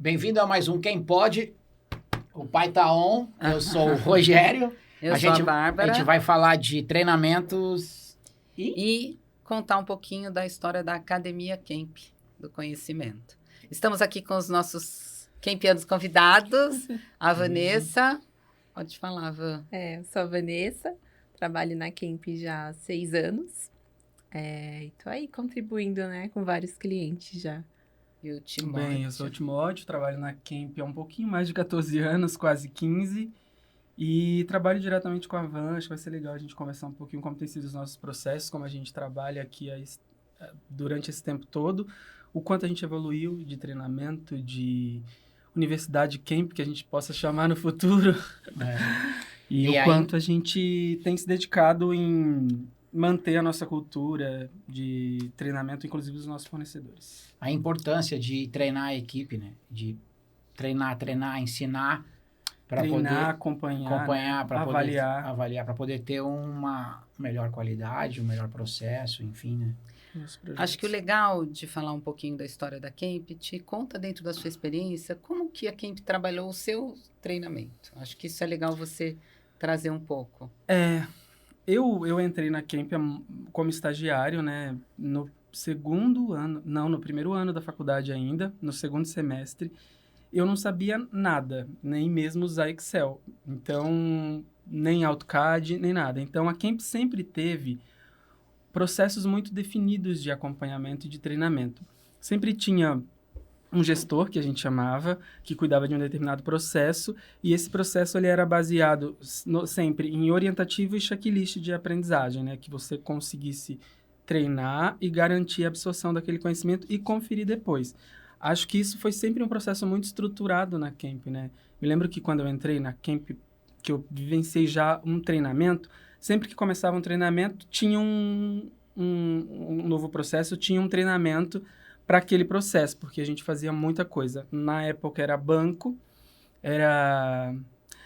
Bem-vindo a mais um Quem Pode. O pai tá on, eu sou o Rogério. Eu sou a Bárbara. A gente vai falar de treinamentos e contar um pouquinho da história da Academia Camp, do conhecimento. Estamos aqui com os nossos campianos convidados, a Vanessa. Pode falar, Van. Eu sou a Vanessa, trabalho na Camp já há 6 anos. E tô aí contribuindo, né, com vários clientes já. E o Timóteo? Bem, eu sou o Timóteo, trabalho na Camp há um pouquinho mais de 14 anos, quase 15. E trabalho diretamente com a Van. Acho que vai ser legal a gente conversar um pouquinho como tem sido os nossos processos, como a gente trabalha aqui durante esse tempo todo, o quanto a gente evoluiu de treinamento, de universidade Camp, que a gente possa chamar no futuro. E o quanto a gente tem se dedicado em manter a nossa cultura de treinamento, inclusive dos nossos fornecedores. A importância de treinar a equipe, né? De treinar, ensinar para poder acompanhar, para avaliar, para poder ter uma melhor qualidade, um melhor processo, enfim, né? Acho que o legal de falar um pouquinho da história da Camp, te conta dentro da sua experiência, como que a Camp trabalhou o seu treinamento. Acho que isso é legal você trazer um pouco. Eu entrei na Camp como estagiário, né, no primeiro ano da faculdade ainda, no segundo semestre. Eu não sabia nada, nem mesmo usar Excel. Então, nem AutoCAD, nem nada. Então, a Camp sempre teve processos muito definidos de acompanhamento e de treinamento. Sempre tinha um gestor, que a gente chamava, que cuidava de um determinado processo, e esse processo ele era baseado sempre em orientativo e checklist de aprendizagem, né? Que você conseguisse treinar e garantir a absorção daquele conhecimento e conferir depois. Acho que isso foi sempre um processo muito estruturado na Camp, né? Me lembro que quando eu entrei na Camp, que eu vivenciei já um treinamento, sempre que começava um treinamento, tinha um novo processo, tinha um treinamento para aquele processo, porque a gente fazia muita coisa. Na época era banco, era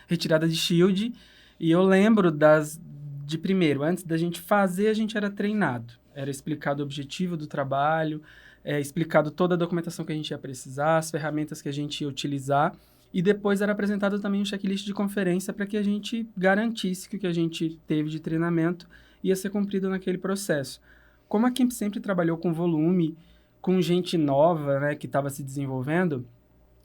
retirada de shield, e eu lembro de primeiro, antes da gente fazer, a gente era treinado. Era explicado o objetivo do trabalho, explicado toda a documentação que a gente ia precisar, as ferramentas que a gente ia utilizar, e depois era apresentado também um checklist de conferência para que a gente garantisse que o que a gente teve de treinamento ia ser cumprido naquele processo. Como a Camp sempre trabalhou com volume, com gente nova, né, que estava se desenvolvendo,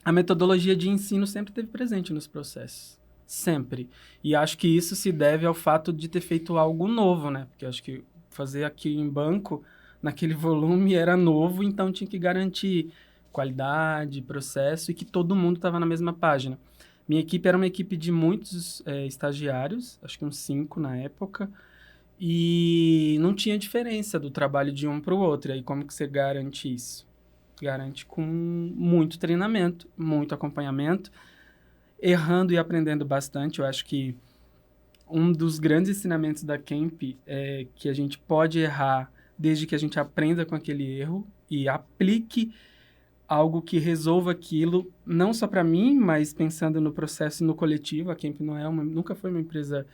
a metodologia de ensino sempre esteve presente nos processos. Sempre. E acho que isso se deve ao fato de ter feito algo novo, né? Porque acho que fazer aqui em banco, naquele volume, era novo, então tinha que garantir qualidade, processo e que todo mundo estava na mesma página. Minha equipe era uma equipe de muitos estagiários, acho que uns 5 na época, e não tinha diferença do trabalho de um para o outro. E aí como que você garante isso? Garante com muito treinamento, muito acompanhamento, errando e aprendendo bastante. Eu acho que um dos grandes ensinamentos da Camp é que a gente pode errar desde que a gente aprenda com aquele erro e aplique algo que resolva aquilo, não só para mim, mas pensando no processo e no coletivo. A Camp nunca foi uma empresa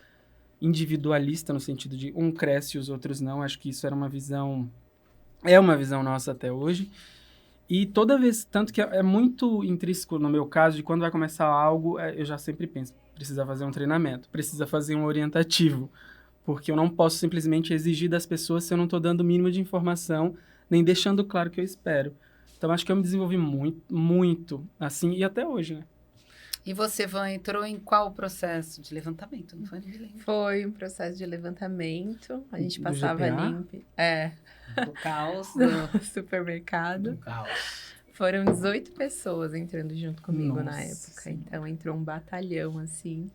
individualista no sentido de um cresce e os outros não. Acho que isso é uma visão nossa até hoje. E toda vez, tanto que é muito intrínseco no meu caso, de quando vai começar algo, eu já sempre penso, precisa fazer um treinamento, precisa fazer um orientativo, porque eu não posso simplesmente exigir das pessoas se eu não estou dando o mínimo de informação, nem deixando claro o que eu espero. Então, acho que eu me desenvolvi muito, muito, assim, e até hoje, né? E você, Van, entrou em qual processo de levantamento? Não foi? Não me lembro. Foi um processo de levantamento. A gente passava ali... Do caos. Do supermercado. Do caos. Foram 18 pessoas entrando junto comigo na época. Sim. Então, entrou um batalhão, assim.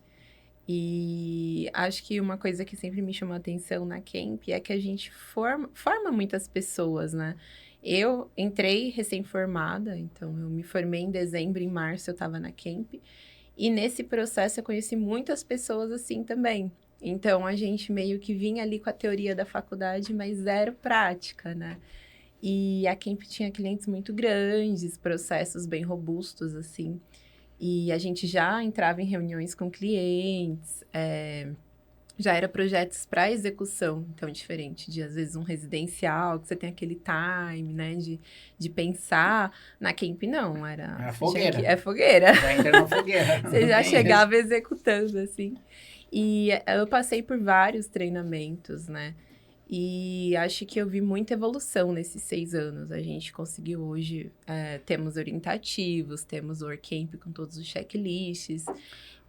E acho que uma coisa que sempre me chamou a atenção na Camp é que a gente forma muitas pessoas, né? Eu entrei recém-formada, então eu me formei em dezembro, em março eu estava na Camp. E nesse processo eu conheci muitas pessoas assim também. Então a gente meio que vinha ali com a teoria da faculdade, mas zero prática, né? E a Camp tinha clientes muito grandes, processos bem robustos, assim. E a gente já entrava em reuniões com clientes, Já era projetos para execução, então diferente de, às vezes, um residencial, que você tem aquele time, né, de pensar. Na Camp, não, Era fogueira. É fogueira. Já entra na fogueira. Você já Não tem chegava executando, assim. E eu passei por vários treinamentos, né? E acho que eu vi muita evolução nesses 6 anos. A gente conseguiu hoje, temos orientativos, temos o WorkCamp com todos os checklists.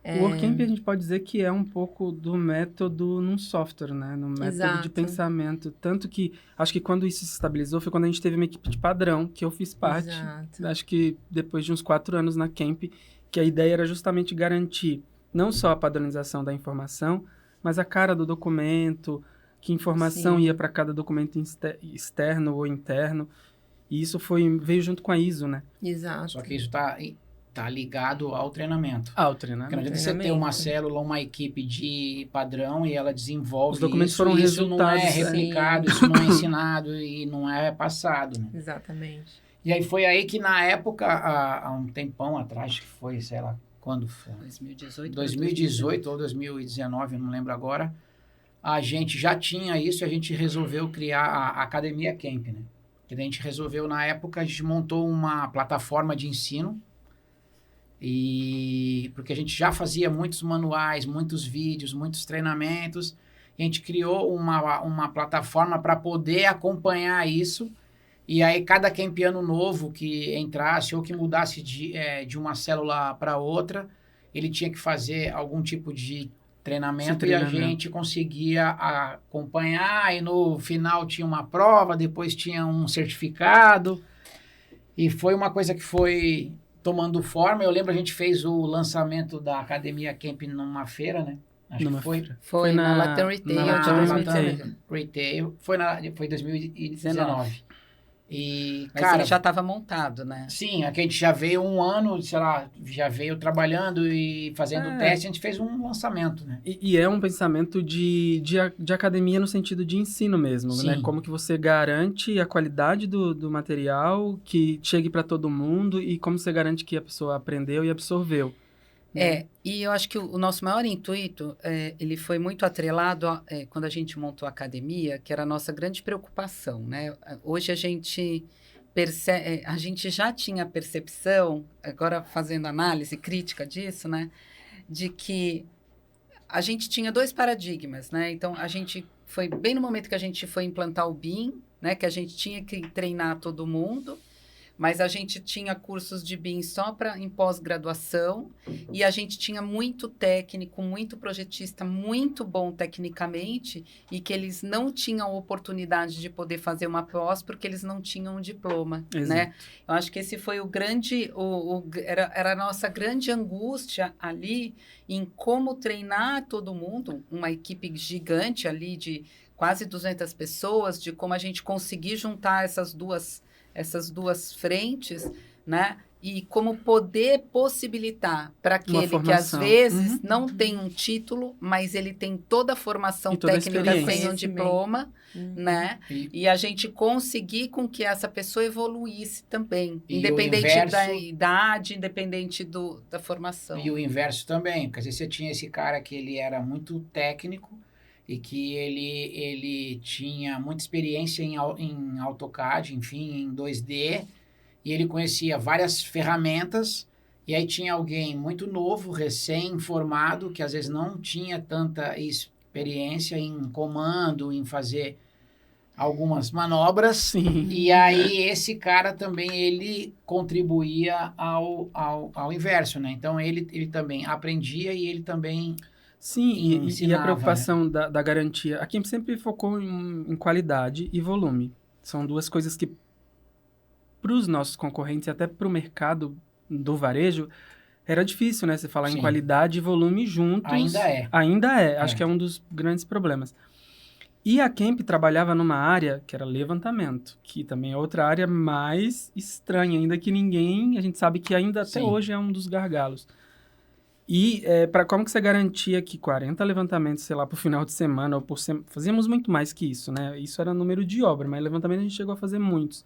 O WorkCamp a gente pode dizer que é um pouco do método num software, né? No método Exato. de pensamento. Tanto que, acho que quando isso se estabilizou foi quando a gente teve uma equipe de padrão, que eu fiz parte. Exato. Acho que depois de uns 4 anos na Camp, que a ideia era justamente garantir não só a padronização da informação, mas a cara do documento, que informação Sim. ia para cada documento externo ou interno. E isso veio junto com a ISO, né? Exato. Só que isso tá ligado ao treinamento. Outre, né? Porque não adianta você ter uma célula, uma equipe de padrão e ela desenvolve Os documentos isso, foram e isso não é resultados, replicado, isso não é ensinado e não é passado, né? Exatamente. E aí foi aí que na época, há um tempão atrás, que foi, sei lá, quando foi? 2018 ou 2019, eu não lembro agora, a gente já tinha isso e a gente resolveu criar a Academia Camp, né? Que daí a gente resolveu, na época, a gente montou uma plataforma de ensino, porque a gente já fazia muitos manuais, muitos vídeos, muitos treinamentos, e a gente criou uma plataforma para poder acompanhar isso, e aí cada campiano novo que entrasse ou que mudasse de uma célula para outra, ele tinha que fazer algum tipo de treinamento e a gente conseguia acompanhar, e no final tinha uma prova, depois tinha um certificado, e foi uma coisa que foi tomando forma. Eu lembro, a gente fez o lançamento da Academia Camp numa feira, né? Acho que foi. Foi na Latam Retail na de Latam 2019. Retail. Foi 2019. E, Mas cara, ele já estava montado, né? sim, aqui a gente já veio um ano, sei lá, já veio trabalhando e fazendo teste, a gente fez um lançamento, né? E é um pensamento de academia no sentido de ensino mesmo, né? Sim. Como que você garante a qualidade do material, que chegue para todo mundo, e como você garante que a pessoa aprendeu e absorveu. E eu acho que o nosso maior intuito, ele foi muito atrelado quando a gente montou a academia, que era a nossa grande preocupação, né? Hoje a gente a gente já tinha a percepção, agora fazendo análise crítica disso, né? De que a gente tinha 2 paradigmas, né? Então, a gente foi bem no momento que a gente foi implantar o BIM, né? Que a gente tinha que treinar todo mundo, mas a gente tinha cursos de BIM só em pós-graduação, e a gente tinha muito técnico, muito projetista, muito bom tecnicamente, e que eles não tinham oportunidade de poder fazer uma pós porque eles não tinham um diploma, né? Eu acho que esse foi o grande, era a nossa grande angústia ali, em como treinar todo mundo, uma equipe gigante ali de quase 200 pessoas, de como a gente conseguir juntar essas duas frentes, né? E como poder possibilitar para aquele que às vezes não tem um título, mas ele tem toda a formação técnica sem um diploma, né? E a gente conseguir com que essa pessoa evoluísse também, independente da idade, independente da formação. E o inverso também, porque às vezes você tinha esse cara que ele era muito técnico, e que ele tinha muita experiência em AutoCAD, enfim, em 2D, e ele conhecia várias ferramentas, e aí tinha alguém muito novo, recém-formado, que às vezes não tinha tanta experiência em comando, em fazer algumas manobras. Sim. E aí esse cara também, ele contribuía ao inverso, né? Então ele também aprendia e ele também... Sim, e a preocupação, né? da garantia. A Camp sempre focou em qualidade e volume. São 2 coisas que, para os nossos concorrentes e até para o mercado do varejo, era difícil, né? Você falar em qualidade e volume juntos. Ainda é. Acho que é um dos grandes problemas. E a Camp trabalhava numa área que era levantamento, que também é outra área mais estranha, ainda que a gente sabe que ainda até hoje é um dos gargalos. E como que você garantia que 40 levantamentos, sei lá, por final de semana ou por semana... Fazíamos muito mais que isso, né? Isso era número de obra, mas levantamento a gente chegou a fazer muitos.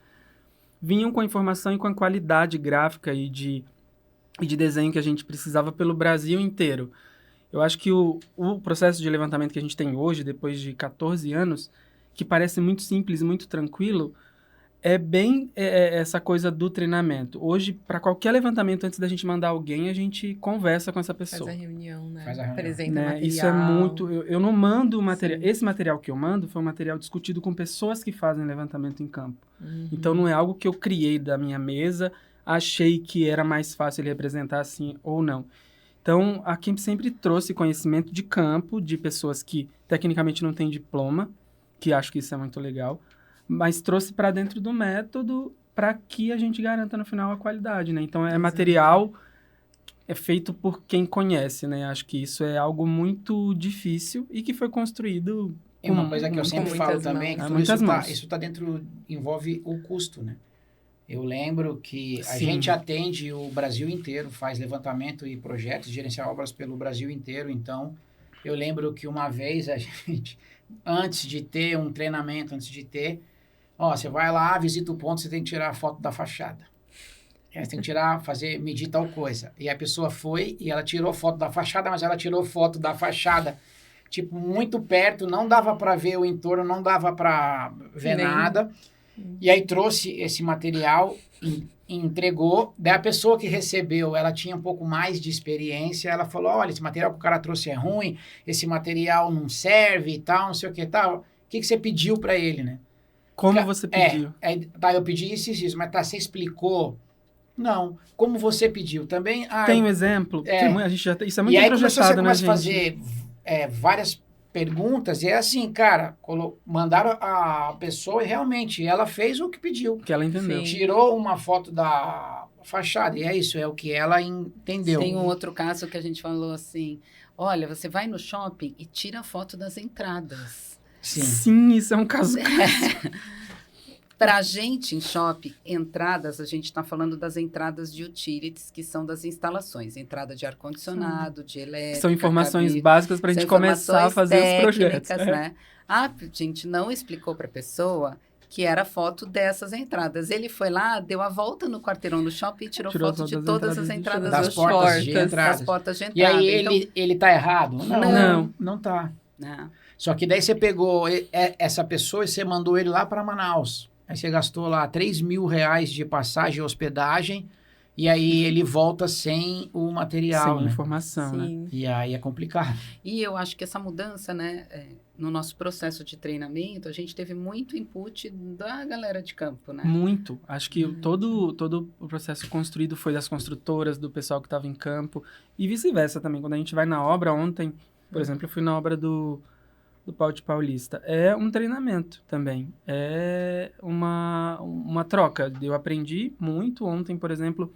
Vinham com a informação e com a qualidade gráfica e de desenho que a gente precisava pelo Brasil inteiro. Eu acho que o processo de levantamento que a gente tem hoje, depois de 14 anos, que parece muito simples, muito tranquilo, é bem essa coisa do treinamento. Hoje, para qualquer levantamento, antes da gente mandar alguém, a gente conversa com essa pessoa. Faz a reunião, né? Faz a reunião. Apresenta Né? material. Isso é muito... Eu não mando o material... Sim. Esse material que eu mando foi um material discutido com pessoas que fazem levantamento em campo. Uhum. Então, não é algo que eu criei da minha mesa, achei que era mais fácil ele representar assim ou não. Então, a Kemp sempre trouxe conhecimento de campo, de pessoas que tecnicamente não têm diploma, que acho que isso é muito legal, mas trouxe para dentro do método para que a gente garanta no final a qualidade, né? Então, Exato. material feito por quem conhece, né? Acho que isso é algo muito difícil e que foi construído E uma coisa que eu sempre com falo muitas também é que mãos. tudo Muitas mãos. isso tá dentro, envolve o custo, né? Eu lembro que a Sim. gente atende o Brasil inteiro, faz levantamento e projetos, gerenciar obras pelo Brasil inteiro. Então, eu lembro que uma vez a gente, antes de ter um treinamento, você vai lá, visita o ponto, você tem que tirar a foto da fachada. Aí você tem que medir tal coisa. E a pessoa foi e ela tirou foto da fachada, mas ela tirou foto da fachada, tipo, muito perto, não dava para ver o entorno, não dava para ver nada. E aí trouxe esse material, entregou. Daí a pessoa que recebeu, ela tinha um pouco mais de experiência. Ela falou, olha, esse material que o cara trouxe é ruim, esse material não serve e tal, não sei o que tal. O que você pediu para ele, né? Como você pediu? Tá, eu pedi isso, mas tá, você explicou? Não. Como você pediu? Também... Tem um exemplo? A gente já isso é muito e aí projetado, né, começa gente? a fazer várias perguntas, e é assim, cara, mandaram a pessoa e realmente ela fez o que pediu. Que ela entendeu. Sim. Tirou uma foto da fachada, e é isso, é o que ela entendeu. Tem um outro caso que a gente falou assim, olha, você vai no shopping e tira a foto das entradas. Sim. Sim, isso é um caso... Para a gente em shopping, entradas, a gente está falando das entradas de utilities, que são das instalações, entrada de ar-condicionado, de elétrica. São informações cabine, básicas para a gente começar a fazer os projetos. Né? A gente não explicou para a pessoa que era foto dessas entradas. Ele foi lá, deu a volta no quarteirão do shopping e tirou foto de todas as entradas das dos portas de entrada. das portas de entrada. E aí ele tá errado? Não tá. Não. Só que daí você pegou essa pessoa e você mandou ele lá para Manaus. Aí você gastou lá R$3.000 de passagem e hospedagem, e aí ele volta sem o material, sem né? informação, Sim. né? E aí é complicado. E eu acho que essa mudança, né, no nosso processo de treinamento, a gente teve muito input da galera de campo, né? Muito. Acho que todo o processo construído foi das construtoras, do pessoal que estava em campo, e vice-versa também. Quando a gente vai na obra, ontem, por exemplo, eu fui na obra do Paute Paulista. É um treinamento também. É uma troca. Eu aprendi muito ontem, por exemplo,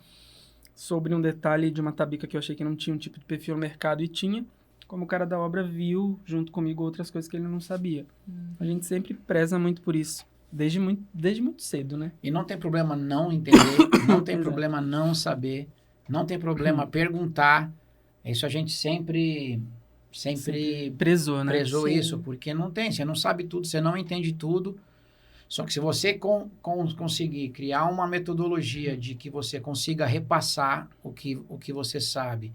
sobre um detalhe de uma tabica que eu achei que não tinha um tipo de perfil no mercado e tinha, como o cara da obra viu junto comigo outras coisas que ele não sabia. A gente sempre preza muito por isso. Desde muito cedo, né? E não tem problema não entender, não tem problema não saber, não tem problema perguntar. Isso a gente sempre prezou, né? prezou Sim. isso, porque não tem, você não sabe tudo, você não entende tudo. Só que se você conseguir criar uma metodologia de que você consiga repassar o que você sabe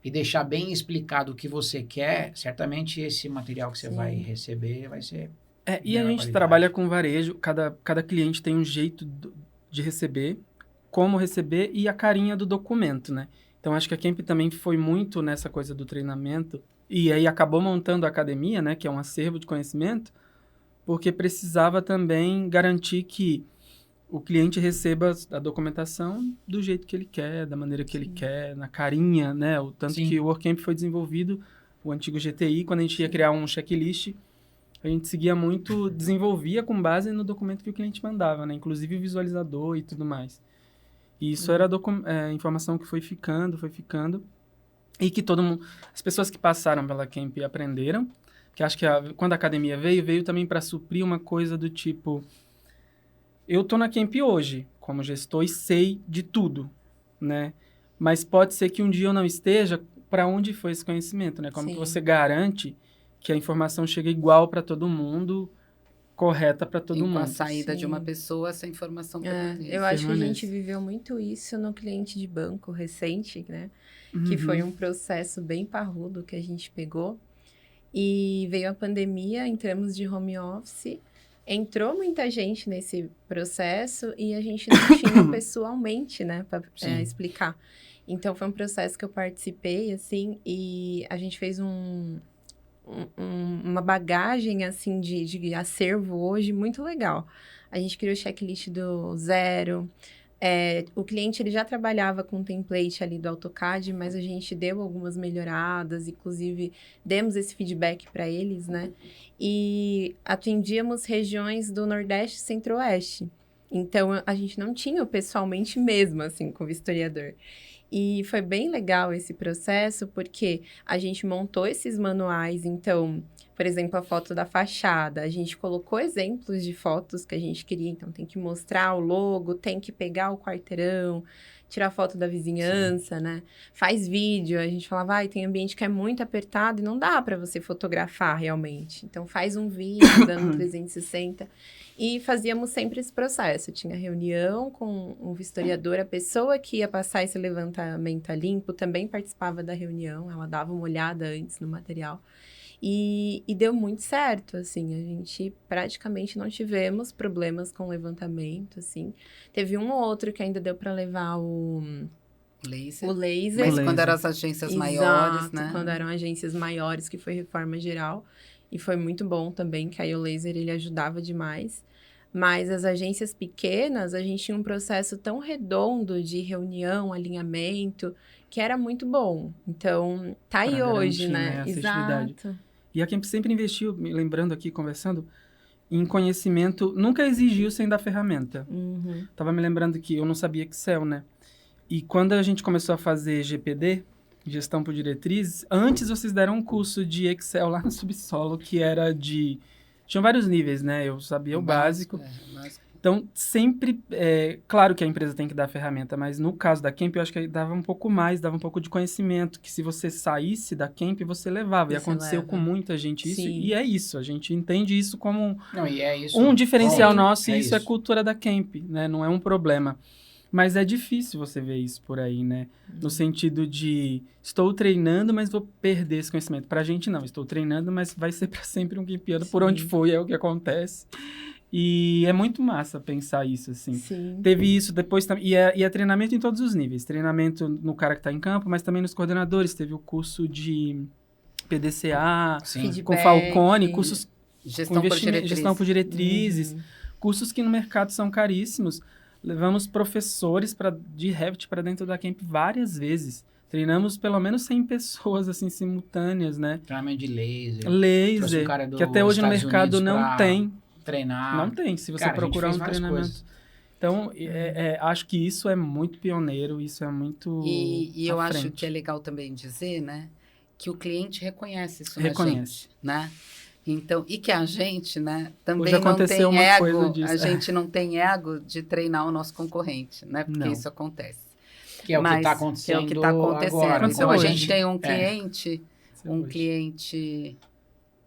e deixar bem explicado o que você quer, certamente esse material que você Sim. vai receber vai ser... E a melhor gente qualidade. trabalha com varejo, cada cliente tem um jeito de receber, como receber e a carinha do documento, né? Então, acho que a Kemp também foi muito nessa coisa do treinamento e aí acabou montando a academia, né? Que é um acervo de conhecimento, porque precisava também garantir que o cliente receba a documentação do jeito que ele quer, da maneira que ele quer, na carinha, né? O tanto Sim. que o WorkCamp foi desenvolvido, o antigo GTI, quando a gente ia criar um checklist, a gente seguia muito, desenvolvia com base no documento que o cliente mandava, né? Inclusive o visualizador e tudo mais. E isso era informação que foi ficando, e que todo mundo, as pessoas que passaram pela Kemp aprenderam, que acho que quando a academia veio também para suprir uma coisa do tipo, eu tô na Kemp hoje, como gestor, e sei de tudo, né? Mas pode ser que um dia eu não esteja, para onde foi esse conhecimento, né? Como que você garante que a informação chega igual para todo mundo, correta para todo E com mundo? a saída de uma Sim. pessoa, essa informação permanece. Eu acho que a Permanece. gente viveu muito isso no cliente de banco recente, né? que foi um processo bem parrudo que a gente pegou. E veio a pandemia, entramos de home office, entrou muita gente nesse processo e a gente não tinha pessoalmente, né, para explicar. Então, foi um processo que eu participei, assim, e a gente fez uma bagagem, assim, de acervo hoje muito legal. A gente criou o checklist do zero. O cliente, ele já trabalhava com o template ali do AutoCAD, mas a gente deu algumas melhoradas, inclusive demos esse feedback para eles, né? E atendíamos regiões do Nordeste e Centro-Oeste. Então, a gente não tinha pessoalmente mesmo, assim, com o vistoriador. E foi bem legal esse processo, porque a gente montou esses manuais. Então, por exemplo, a foto da fachada, a gente colocou exemplos de fotos que a gente queria. Então, tem que mostrar o logo, tem que pegar o quarteirão, tirar foto da vizinhança, né? Faz vídeo, a gente falava, tem ambiente que é muito apertado e não dá para você fotografar realmente. Então, faz um vídeo dando 360. E fazíamos sempre esse processo. Tinha reunião com um vistoriador, a pessoa que ia passar esse levantamento a limpo também participava da reunião, ela dava uma olhada antes no material. E deu muito certo, assim, a gente praticamente não tivemos problemas com levantamento, assim. Teve um ou outro que ainda deu para levar o laser. Mas quando eram as agências maiores, né? Quando eram agências maiores, que foi reforma geral. E foi muito bom também, que aí o laser, ele ajudava demais. Mas as agências pequenas, a gente tinha um processo tão redondo de reunião, alinhamento, que era muito bom. Então, tá aí hoje, né? Exato. E a Kemp sempre investiu, me lembrando aqui, conversando, em conhecimento, nunca exigiu sem dar ferramenta. Tava me lembrando que eu não sabia Excel, né? E quando a gente começou a fazer GPD, Gestão por Diretrizes, antes vocês deram um curso de Excel lá no Subsolo, que era de... Tinham vários níveis, né? Eu sabia o básico. Então, sempre... claro que a empresa tem que dar ferramenta, mas no caso da Kemp, eu acho que dava um pouco mais, dava um pouco de conhecimento, que se você saísse da Kemp, você levava. E aconteceu com muita gente isso. Sim. E é isso, a gente entende isso como isso. um diferencial nosso, e isso é cultura da Kemp, né? Não é um problema. Mas é difícil você ver isso por aí, né? No sentido de, estou treinando, mas vou perder esse conhecimento. Pra gente, não. Estou treinando, mas vai ser para sempre um Kempiano. Por onde foi, é o que acontece. E é muito massa pensar isso, assim. Sim. Teve isso depois também. E é treinamento em todos os níveis. Treinamento no cara que está em campo, mas também nos coordenadores. Teve o curso de PDCA, com Falcone, cursos Gestão por diretrizes. Cursos que no mercado são caríssimos. Levamos professores de Revit para dentro da Kemp várias vezes. Treinamos pelo menos 100 pessoas, assim, simultâneas, né? Treinamento de laser. Laser, que até hoje no mercado não tem. Treinar. Não tem, se você procurar um treinamento. Então, acho que isso é muito pioneiro, isso é muito E eu acho que é legal também dizer, né? Que o cliente reconhece isso na gente, né? Então, e que a gente, né, também não tem ego, a gente não tem ego de treinar o nosso concorrente, né? Porque isso acontece. Que é o que está acontecendo. Que é o que está acontecendo. Agora. Então, a gente tem um cliente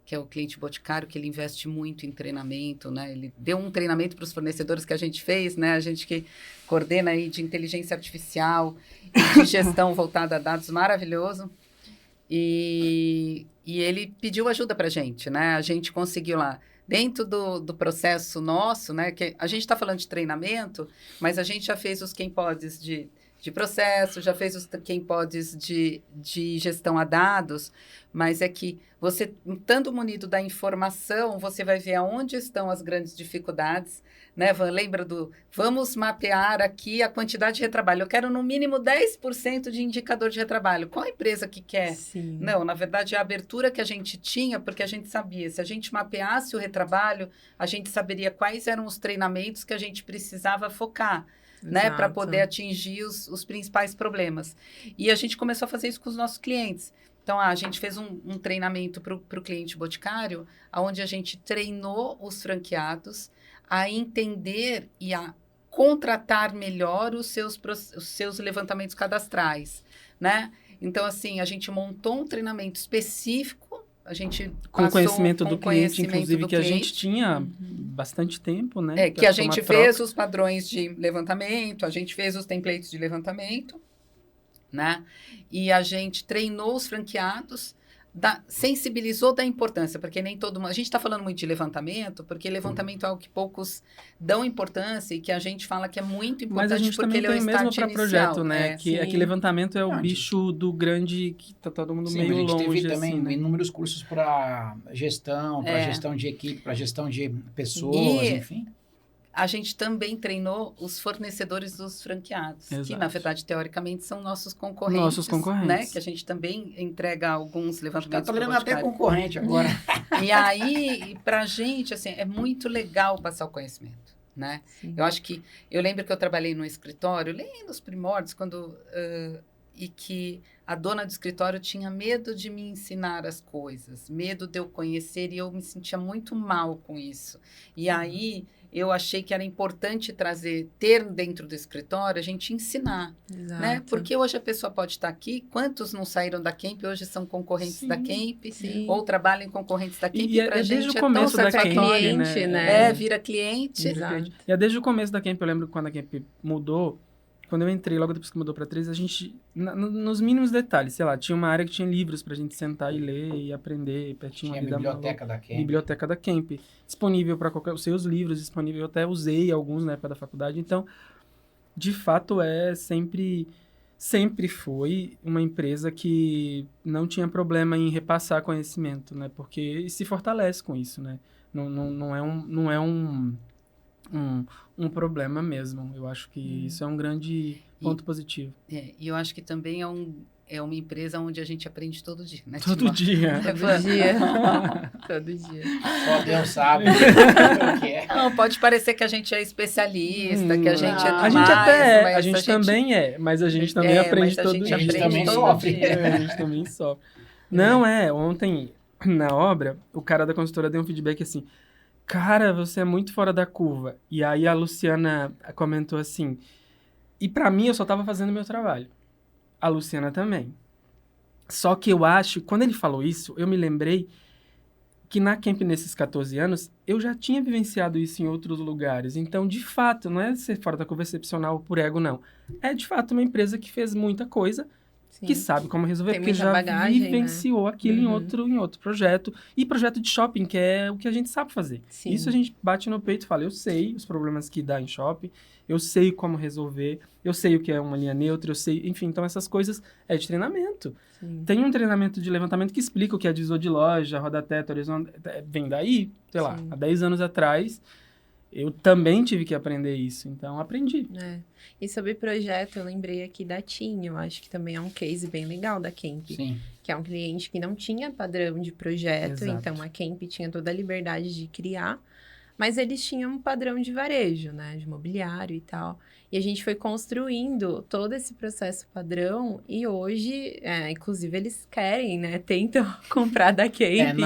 que é o cliente Boticário, que ele investe muito em treinamento, né? Ele deu um treinamento para os fornecedores que a gente fez, né? A gente que coordena aí de inteligência artificial e de gestão voltada a dados, maravilhoso. E ele pediu ajuda para a gente, né? A gente conseguiu lá, dentro do processo nosso, né? Que a gente está falando de treinamento, mas a gente já fez os quem podes de processo, já fez os quem podes de gestão a dados, mas é que você, estando munido da informação, você vai ver aonde estão as grandes dificuldades, né, Van? Lembra vamos mapear aqui a quantidade de retrabalho. Eu quero no mínimo 10% de indicador de retrabalho. Qual a empresa que quer? Sim. Não, na verdade, a abertura que a gente tinha, porque a gente sabia, se a gente mapeasse o retrabalho, a gente saberia quais eram os treinamentos que a gente precisava focar, né, para poder atingir os principais problemas. E a gente começou a fazer isso com os nossos clientes. Então, a gente fez um treinamento para o cliente Boticário, onde a gente treinou os franqueados a entender e a contratar melhor os seus levantamentos cadastrais, né? Então, assim, a gente montou um treinamento específico, a gente com conhecimento do cliente, inclusive, que a gente tinha bastante tempo, né? Que a gente fez os padrões de levantamento, a gente fez os templates de levantamento né? E a gente treinou os franqueados, sensibilizou da importância, porque nem todo mundo... A gente está falando muito de levantamento, porque levantamento é algo que poucos dão importância e que a gente fala que é muito importante, Mas a gente porque também ele é o tem mesmo start para inicial. projeto, né? Que sim. levantamento é o Não, bicho do grande que tá todo mundo Sim, meio mas a gente longe, teve também assim, né? inúmeros cursos para gestão, para gestão de equipe, para gestão de pessoas, enfim. A gente também treinou os fornecedores dos franqueados, Exato. que, na verdade, teoricamente, são nossos concorrentes. Né? Que a gente também entrega alguns Tá levantamentos. virando até concorrente agora. E aí, para a gente, assim, é muito legal passar o conhecimento, né? Sim. Eu acho que... Eu lembro que eu trabalhei no escritório, lembro nos primórdios, e que a dona do escritório tinha medo de me ensinar as coisas, medo de eu conhecer, e eu me sentia muito mal com isso. E aí, eu achei que era importante ter dentro do escritório, a gente ensinar, Exato. né? Porque hoje a pessoa pode estar aqui, quantos não saíram da Camp, hoje são concorrentes da Camp, Sim. ou trabalham em concorrentes da Camp, E pra desde gente o começo é da tão Camp, satisfatório. cliente, né? Vira cliente. Exato. E é desde o começo da Camp, eu lembro quando a Camp mudou, quando eu entrei, logo depois que mudou para 3, a gente, nos mínimos detalhes, sei lá, tinha uma área que tinha livros pra gente sentar e ler e aprender, tinha uma Tinha a vida biblioteca da Camp. biblioteca da Camp, disponível para qualquer, os seus livros, disponível, eu até usei alguns na época da faculdade, então, de fato, sempre foi uma empresa que não tinha problema em repassar conhecimento, né, porque se fortalece com isso, né, não é um problema mesmo. Eu acho que isso é um grande ponto positivo. E eu acho que também é uma empresa onde a gente aprende todo dia, né? Todo dia. Todo dia. Todo dia. Só Deus sabe o que é. Não, pode parecer que a gente é especialista, que a gente é A demais, gente até mas a gente também é, mas a gente também aprende mas a todo gente dia. A gente aprende também todo sofre. dia. A gente também sofre. Não, ontem, na obra, o cara da consultora deu um feedback assim, cara, você é muito fora da curva. E aí a Luciana comentou assim, e pra mim eu só tava fazendo meu trabalho. A Luciana também. Só que eu acho, quando ele falou isso, eu me lembrei que na Camp, nesses 14 anos, eu já tinha vivenciado isso em outros lugares. Então, de fato, não é ser fora da curva excepcional por ego, não. É, de fato, uma empresa que fez muita coisa, Sim. que sabe como resolver, Tem porque muita já bagagem, vivenciou aquilo em outro projeto. E projeto de shopping, que é o que a gente sabe fazer. Sim. Isso a gente bate no peito e fala, eu sei os problemas que dá em shopping, eu sei como resolver, eu sei o que é uma linha neutra, eu sei... Enfim, então essas coisas é de treinamento. Sim. Tem um treinamento de levantamento que explica o que é divisor de loja, roda-teto, horizonte... Vem daí, sei lá, Sim. há 10 anos atrás, eu também tive que aprender isso. Então, aprendi. É. E sobre projeto, eu lembrei aqui da TIM, eu acho que também é um case bem legal da Camp. Sim. Que é um cliente que não tinha padrão de projeto, Exato. então a Camp tinha toda a liberdade de criar, mas eles tinham um padrão de varejo, né, de mobiliário e tal. E a gente foi construindo todo esse processo padrão e hoje, inclusive, eles querem, né, tentam comprar da Camp.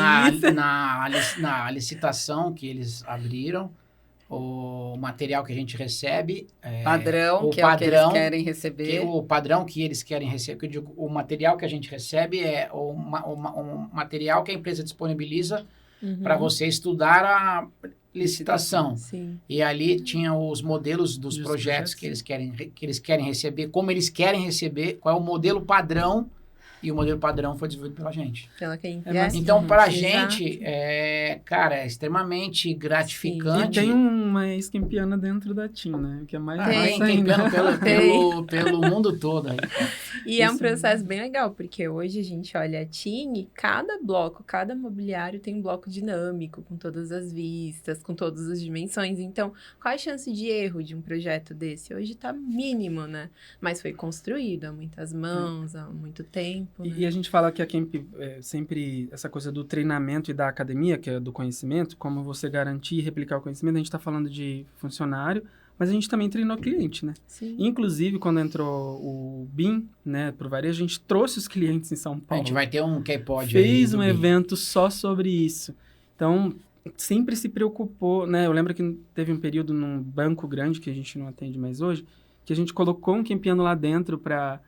Na licitação que eles abriram, o material que a gente recebe... Padrão, o que é o que eles padrão querem receber. o padrão que eles querem receber, que eu digo, o material que a gente recebe é o material que a empresa disponibiliza para você estudar a licitação. Sim. E ali tinha os modelos dos projetos que eles querem receber, como eles querem receber, qual é o modelo padrão, e o modelo padrão foi desenvolvido pela gente. Pela Camp. Então, para a Exato. gente, cara, é extremamente gratificante. E tem uma ex-campiana dentro da TIM, né? Que é mais Tem ainda. pelo mundo todo. Aí. E é um processo bem legal, porque hoje a gente olha a TIM e cada bloco, cada mobiliário tem um bloco dinâmico, com todas as vistas, com todas as dimensões. Então, qual a chance de erro de um projeto desse? Hoje está mínimo, né? Mas foi construído há muitas mãos, há muito tempo. Né? E a gente fala que a Camp sempre, essa coisa do treinamento e da academia, que é do conhecimento, como você garantir e replicar o conhecimento, a gente está falando de funcionário, mas a gente também treinou cliente, né? Sim. Inclusive, quando entrou o BIM, né, pro varejo, a gente trouxe os clientes em São A Paulo. gente vai ter um K-Pod aí. Fez do um BIM. evento só sobre isso. Então, sempre se preocupou, né? Eu lembro que teve um período num banco grande, que a gente não atende mais hoje, que a gente colocou um campiano lá dentro para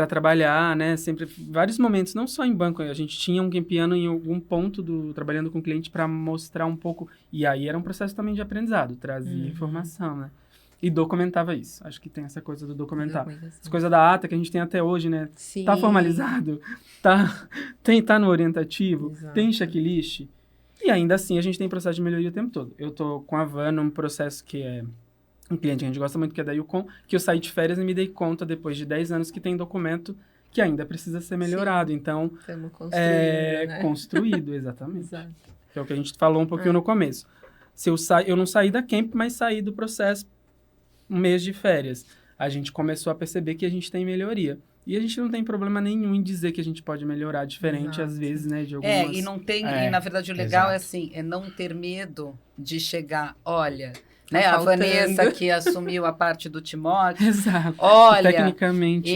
trabalhar, né? Sempre, vários momentos, não só em banco, a gente tinha um campiano em algum ponto trabalhando com o cliente para mostrar um pouco, e aí era um processo também de aprendizado, trazer informação, né? e documentava isso. Acho que tem essa coisa do documentar. Documentação. Essa coisa da ata que a gente tem até hoje, né? Sim. Tá formalizado? Tá no orientativo? Exato. Tem checklist? E ainda assim, a gente tem processo de melhoria o tempo todo. Eu tô com a Van num processo que é um cliente que a gente gosta muito, que é da Yukon, que eu saí de férias e me dei conta, depois de 10 anos, que tem documento que ainda precisa ser melhorado. Então, Estamos construindo, né? construído, exatamente. Exato. Que é o que a gente falou um pouquinho no começo. Eu não saí da camp, mas saí do processo um mês de férias. A gente começou a perceber que a gente tem melhoria. E a gente não tem problema nenhum em dizer que a gente pode melhorar diferente, às vezes, né, de algumas... E não tem, e na verdade o legal é assim, é não ter medo de chegar, olha, né, a faltando. Vanessa que assumiu a parte do Timóteo, Exato. olha, Tecnicamente.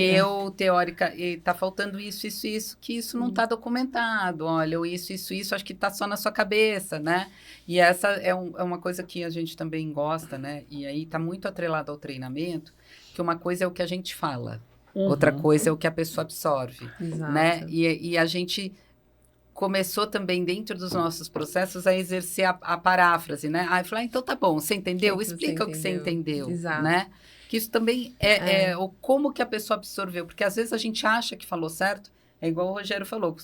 tá faltando isso, que isso não tá documentado, olha, ou isso, acho que tá só na sua cabeça, né? E essa é uma coisa que a gente também gosta, né? E aí tá muito atrelado ao treinamento, que uma coisa é o que a gente fala, outra coisa é o que a pessoa absorve, Exato. né? E a gente começou também dentro dos nossos processos a exercer a paráfrase, né? Aí falar, então tá bom, você entendeu? O que Explica você o que você entendeu. entendeu, Exato. né? Que isso também é o como que a pessoa absorveu, porque às vezes a gente acha que falou certo, é igual o Rogério falou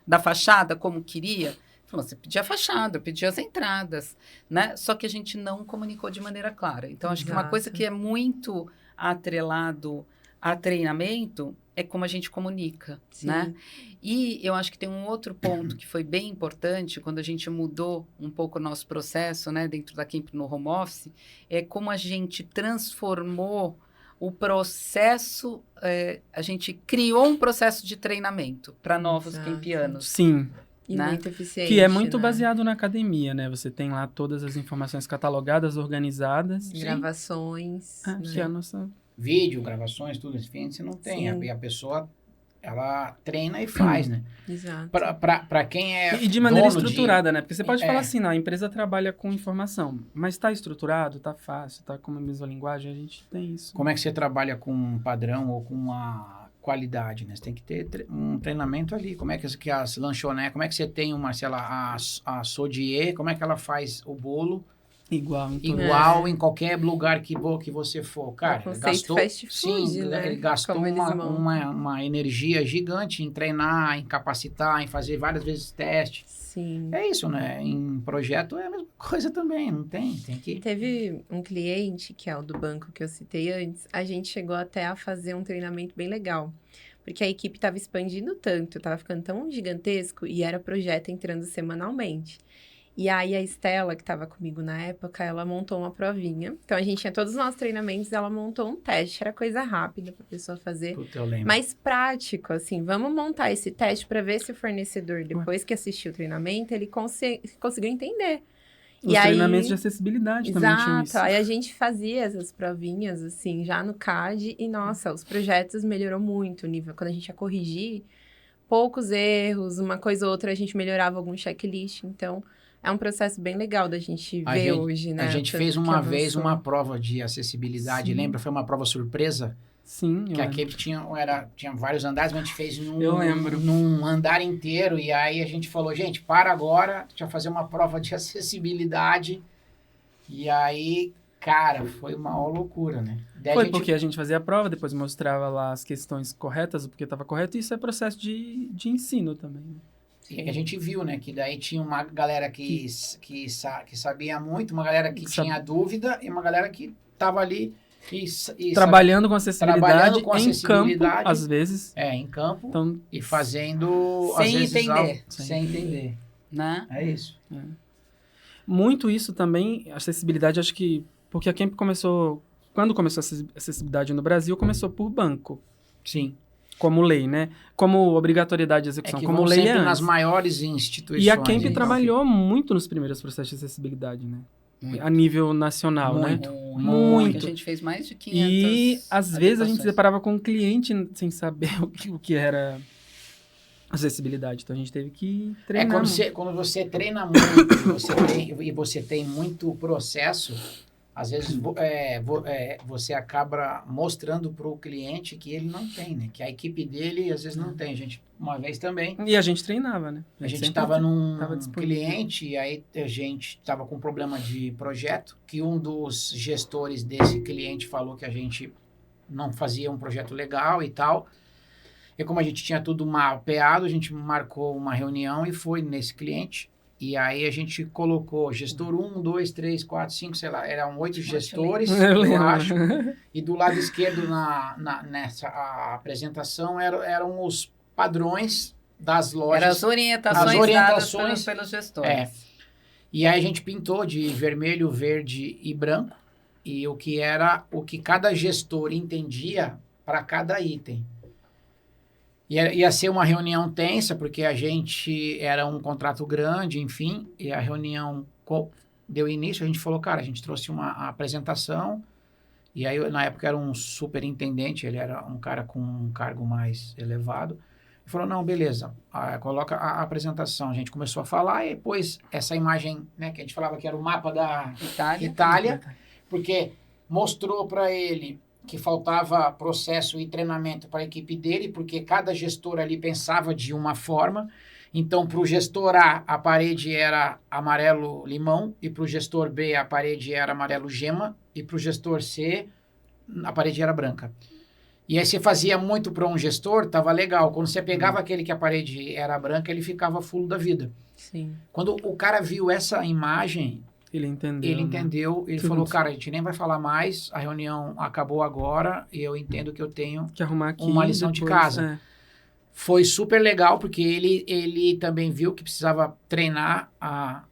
da fachada como queria, falou, você pedia a fachada, eu pedia as entradas, né? Só que a gente não comunicou de maneira clara. Então, acho que uma coisa que é muito atrelado a treinamento é como a gente comunica, Sim. né? E eu acho que tem um outro ponto que foi bem importante quando a gente mudou um pouco o nosso processo, né, dentro da Camp no home office, é como a gente transformou o processo, a gente criou um processo de treinamento para novos Exato. campianos. Sim. E né? muito eficiente, Que é muito né? baseado na academia, né? Você tem lá todas as informações catalogadas, organizadas. Gravações. né? Que é a nossa... Vídeo, gravações, tudo, enfim, você não tem. Sim. A pessoa, ela treina e faz, né? Exato. Para quem é E de maneira dono estruturada, né? Porque você pode É. falar assim, não, a empresa trabalha com informação, mas está estruturado, está fácil, está com a mesma linguagem, a gente tem isso. Como é que você trabalha com um padrão ou com uma qualidade, né? Você tem que ter um treinamento ali. Como é que as lanchonetes, como é que você tem uma, sei lá, a Sodier, como é que ela faz o bolo Igual em tudo. igual em qualquer lugar que você for. Cara, O ele conceito gastou, fast food, sim, né? ele gastou Como eles montam. uma energia gigante em treinar, em capacitar, em fazer várias vezes teste. Sim. É isso, né? Em projeto é a mesma coisa também, não tem que... Teve um cliente, que é o do banco que eu citei antes, a gente chegou até a fazer um treinamento bem legal. Porque a equipe estava expandindo tanto, estava ficando tão gigantesco e era projeto entrando semanalmente. E aí a Estela, que estava comigo na época, ela montou uma provinha. Então a gente tinha todos os nossos treinamentos, ela montou um teste, era coisa rápida para a pessoa fazer. Puta, eu lembro. Mais prático, assim, vamos montar esse teste para ver se o fornecedor, depois que assistiu o treinamento, ele conseguiu entender. Os treinamentos de acessibilidade também tinham isso. Exato, aí a gente fazia essas provinhas, assim, já no CAD, e nossa, os projetos melhorou muito o nível. Quando a gente ia corrigir, poucos erros, uma coisa ou outra a gente melhorava algum checklist, então é um processo bem legal da gente ver hoje, né? A gente Tanto fez que uma vez avançou. uma prova de acessibilidade, Sim. lembra? Foi uma prova surpresa, Sim, que a Cape tinha vários andares, mas a gente fez Eu lembro. num andar inteiro, e aí a gente falou, gente, para agora, deixa eu fazer uma prova de acessibilidade, e aí, cara, foi uma loucura, né? Daí Foi porque a gente fazia a prova, depois mostrava lá as questões corretas, o porque estava correto, e isso é processo de ensino também. E a gente viu, né, que daí tinha uma galera que sabia muito, uma galera que tinha dúvida, e uma galera que tava ali Trabalhando com acessibilidade trabalhando com em acessibilidade. campo, às vezes. em campo, Então, e fazendo... às Sem vezes, entender. algo sem entender. Né? É isso. muito isso também, acessibilidade, acho que... Porque a Camp começou... Quando começou a acessibilidade no Brasil, começou por banco. Sim. Como lei, né? Como obrigatoriedade de É execução. que como vão lei sempre é nas antes. maiores instituições. E a Camp então, trabalhou muito nos primeiros processos de acessibilidade, né? Muito. A nível nacional, Muito. né? Muito. A gente fez mais de 500 E, às vezes, a gente se adequações. deparava com um cliente sem saber o que era acessibilidade. Então, a gente teve que treinar. quando você treina muito e você tem muito processo, às vezes você acaba mostrando para o cliente que ele não tem, né? Que a equipe dele às vezes não tem. A gente, uma vez também, E a gente treinava, né? a gente sempre estava num tava disponível. cliente e aí a gente estava com um problema de projeto, que um dos gestores desse cliente falou que a gente não fazia um projeto legal e tal. E como a gente tinha tudo mapeado, a gente marcou uma reunião e foi nesse cliente. E aí a gente colocou gestor 1, 2, 3, 4, 5, sei lá, eram 8 gestores, eu acho. E do lado esquerdo nessa a apresentação eram os padrões das lojas. Eram as orientações dadas pelos gestores. É. E aí a gente pintou de vermelho, verde e branco. E o que cada gestor entendia para cada item. Ia ser uma reunião tensa, porque a gente era um contrato grande, enfim, e a reunião deu início, a gente falou, cara, a gente trouxe uma apresentação, e aí na época era um superintendente, ele era um cara com um cargo mais elevado, ele falou, não, beleza, coloca a apresentação. A gente começou a falar, e depois essa imagem, né, que a gente falava que era o mapa da Itália, porque mostrou para ele que faltava processo e treinamento para a equipe dele, porque cada gestor ali pensava de uma forma. Então, para o gestor A, a parede era amarelo-limão, e para o gestor B, a parede era amarelo-gema, e para o gestor C, a parede era branca. E aí você fazia muito para um gestor, estava legal. Quando você pegava aquele que a parede era branca, ele ficava fulo da vida. Sim. Quando o cara viu essa imagem, ele entendeu, ele falou, cara, a gente nem vai falar mais, a reunião acabou agora e eu entendo que eu tenho que arrumar aqui uma lição de casa. Foi super legal, porque ele também viu que precisava treinar a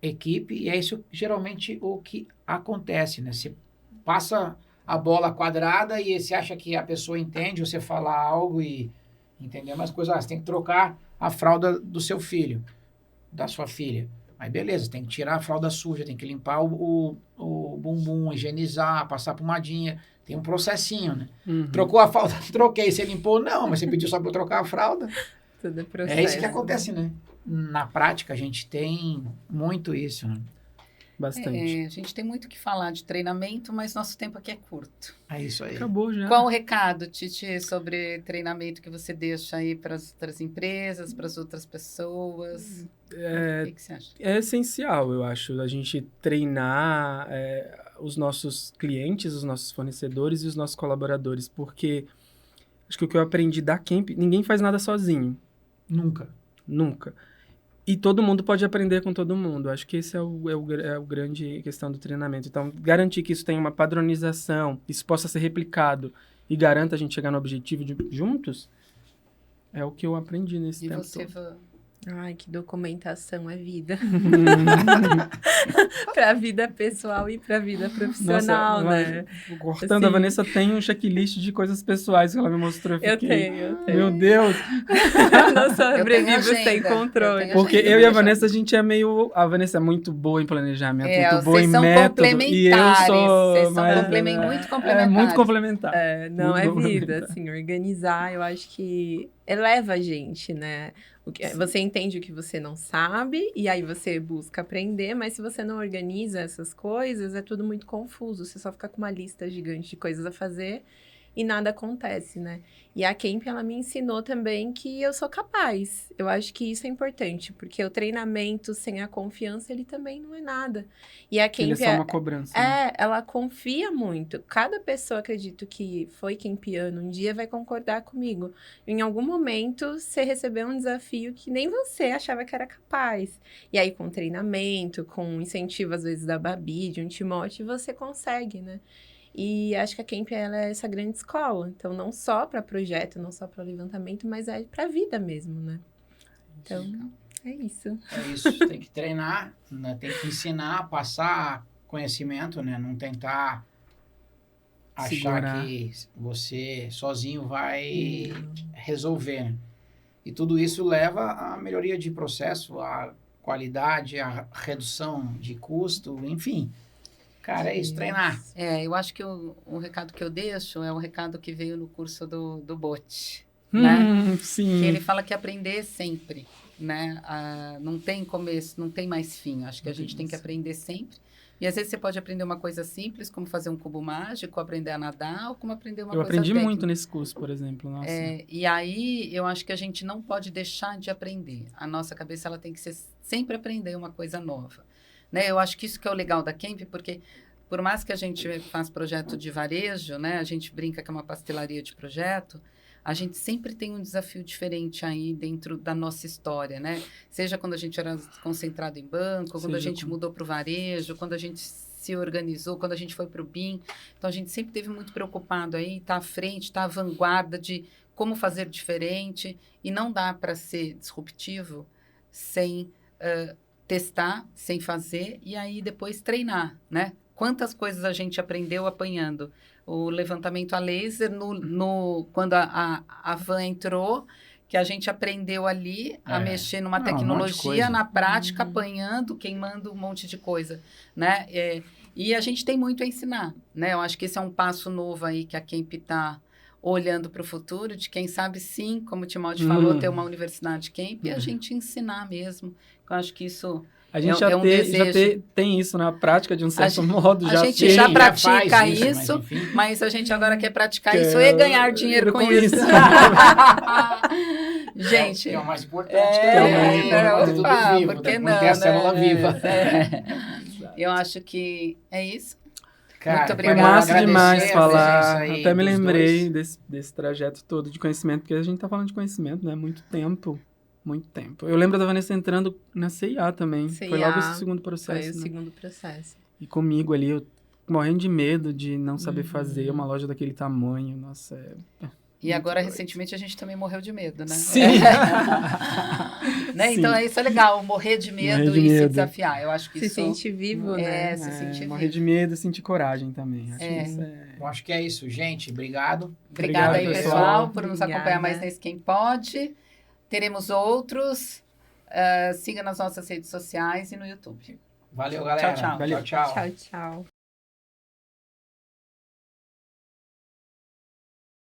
equipe, e é isso geralmente o que acontece, né? Você passa a bola quadrada e você acha que a pessoa entende, você fala algo e entendeu, mas você tem que trocar a fralda do seu filho, da sua filha. Aí beleza, tem que tirar a fralda suja, tem que limpar o bumbum, higienizar, passar pomadinha. Tem um processinho, né? Uhum. Trocou a fralda? Troquei. Você limpou? Não, mas você pediu só para eu trocar a fralda. Tudo é processo. É isso que acontece, né? Na prática, a gente tem muito isso, né? Bastante. A gente tem muito o que falar de treinamento, mas nosso tempo aqui é curto. É isso aí. Acabou já. Qual o recado, Titi, sobre treinamento que você deixa aí para as outras empresas, para as outras pessoas? O que você acha? É essencial, eu acho, a gente treinar os nossos clientes, os nossos fornecedores e os nossos colaboradores, porque acho que o que eu aprendi da Kemp, ninguém faz nada sozinho. Nunca. E todo mundo pode aprender com todo mundo. Acho que esse é o grande questão do treinamento. Então, garantir que isso tenha uma padronização, isso possa ser replicado e garanta a gente chegar no objetivo juntos, é o que eu aprendi nesse tempo todo. Ai, que documentação é vida. Para a vida pessoal e para a vida profissional, né? Cortando, assim, a Vanessa tem um checklist de coisas pessoais que ela me mostrou. Eu tenho. Meu Deus! Eu não sobrevivo sem controle. Porque eu e a Vanessa, a gente é meio... A Vanessa é muito boa em planejamento, muito boa em método. E eu sou... Vocês são muito complementares. É muito complementar. Não, é vida, assim, organizar, eu acho que eleva a gente, né? Você entende o que você não sabe, e aí você busca aprender, mas se você não organiza essas coisas, é tudo muito confuso. Você só fica com uma lista gigante de coisas a fazer e nada acontece, né? E a Kemp, ela me ensinou também que eu sou capaz. Eu acho que isso é importante, porque o treinamento sem a confiança, ele também não é nada. E a Kemp... Ele é só uma cobrança. Né? Ela confia muito. Cada pessoa, acredito, que foi kempiano um dia vai concordar comigo. Em algum momento, você recebeu um desafio que nem você achava que era capaz. E aí, com treinamento, com incentivo, às vezes, da Babi, de um Timóteo, você consegue, né? E acho que a Kemp, ela é essa grande escola. Então, não só para projeto, não só para levantamento, mas é para a vida mesmo, né? Então, é isso. É isso. Tem que treinar, né? Tem que ensinar, passar conhecimento, né? Não tentar achar que você sozinho vai resolver, né? E tudo isso leva à melhoria de processo, à qualidade, à redução de custo, enfim. Cara, é isso, treinar. Eu acho que o recado que eu deixo é o recado que veio no curso do Bote, né? Sim. Que ele fala que aprender sempre, né? Não tem começo, não tem mais fim. Acho que a gente tem que aprender sempre, E às vezes você pode aprender uma coisa simples, como fazer um cubo mágico, aprender a nadar, ou como aprender uma Eu coisa aprendi técnica. muito nesse curso, por exemplo. Nossa. E aí, eu acho que a gente não pode deixar de aprender. A nossa cabeça, ela tem que ser sempre aprender uma coisa nova. Né? Eu acho que isso que é o legal da Camp, porque por mais que a gente faça projeto de varejo, né? A gente brinca que é uma pastelaria de projeto, a gente sempre tem um desafio diferente aí dentro da nossa história, né? Seja quando a gente era concentrado em banco, quando a gente mudou para o varejo, quando a gente se organizou, quando a gente foi para o BIM. Então, a gente sempre esteve muito preocupado aí, estar à frente, estar à vanguarda de como fazer diferente. E não dá para ser disruptivo sem testar, sem fazer e aí depois treinar, né? Quantas coisas a gente aprendeu apanhando? O levantamento a laser, quando a van entrou, que a gente aprendeu ali a mexer numa tecnologia, na prática, apanhando, queimando um monte de coisa, né? E a gente tem muito a ensinar, né? Eu acho que esse é um passo novo aí que a Camp está olhando para o futuro, de quem sabe sim, como o Timóteo falou, ter uma universidade Camp e a gente ensinar mesmo. Eu acho que isso... A gente tem isso na prática, de um certo modo. A gente já pratica isso, mas a gente agora quer praticar isso e ganhar dinheiro com isso. Gente... É o mais importante também. Porque não, manter a célula viva. Eu acho que é isso. Cara, muito obrigada. Foi massa demais falar. Aí, até me lembrei desse trajeto todo de conhecimento, porque a gente tá falando de conhecimento, né? Muito tempo. Eu lembro da Vanessa entrando na CIA também. CIA, foi logo esse segundo processo. Foi o segundo processo. E comigo ali, eu morrendo de medo de não saber fazer uma loja daquele tamanho. Nossa, E agora, recentemente, a gente também morreu de medo, né? Sim! Né? Sim. Então, isso é legal, morrer de medo se desafiar. Eu acho que se isso... sentir vivo, né? Se sentir morrer de medo e sentir coragem também. Eu acho que é isso, gente. Obrigado. Obrigada aí, pessoal, por nos Obrigada. acompanhar mais nesse Quem Pode. Teremos outros. Siga nas nossas redes sociais e no YouTube. Valeu, galera. Tchau, tchau. Valeu. Tchau, tchau. Tchau, tchau.